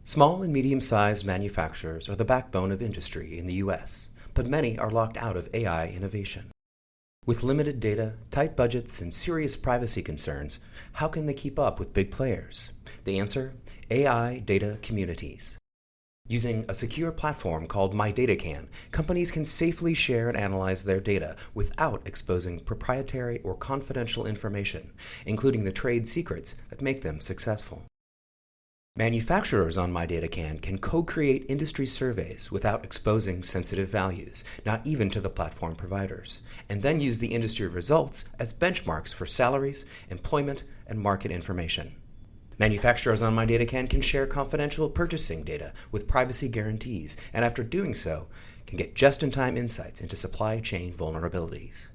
Small and medium-sized manufacturers are the backbone of industry in the U.S., but many are locked out of AI innovation. With limited data, tight budgets, and serious privacy concerns, how can they keep up with big players? The answer? AI data communities. Using a secure platform called MyDataCan, companies can safely share and analyze their data without exposing proprietary or confidential information, including the trade secrets that make them successful. Manufacturers on MyDataCan can co-create industry surveys without exposing sensitive values, not even to the platform providers, and then use the industry results as benchmarks for salaries, employment, and market information. Manufacturers on MyDataCan can share confidential purchasing data with privacy guarantees, and after doing so, can get just-in-time insights into supply chain vulnerabilities.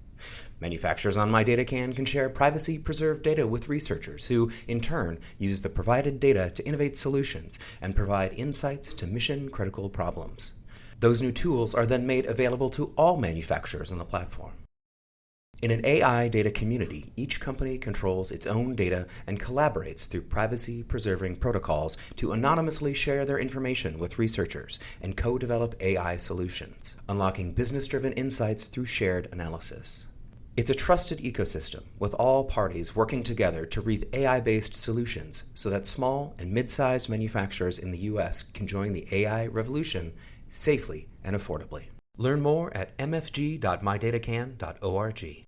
Manufacturers on MyDataCan can share privacy-preserved data with researchers who, in turn, use the provided data to innovate solutions and provide insights to mission-critical problems. Those new tools are then made available to all manufacturers on the platform. In an AI data community, each company controls its own data and collaborates through privacy-preserving protocols to anonymously share their information with researchers and co-develop AI solutions, unlocking business-driven insights through shared analysis. It's a trusted ecosystem, with all parties working together to reap AI-based solutions so that small and mid-sized manufacturers in the U.S. can join the AI revolution safely and affordably. Learn more at mfg.mydatacan.org.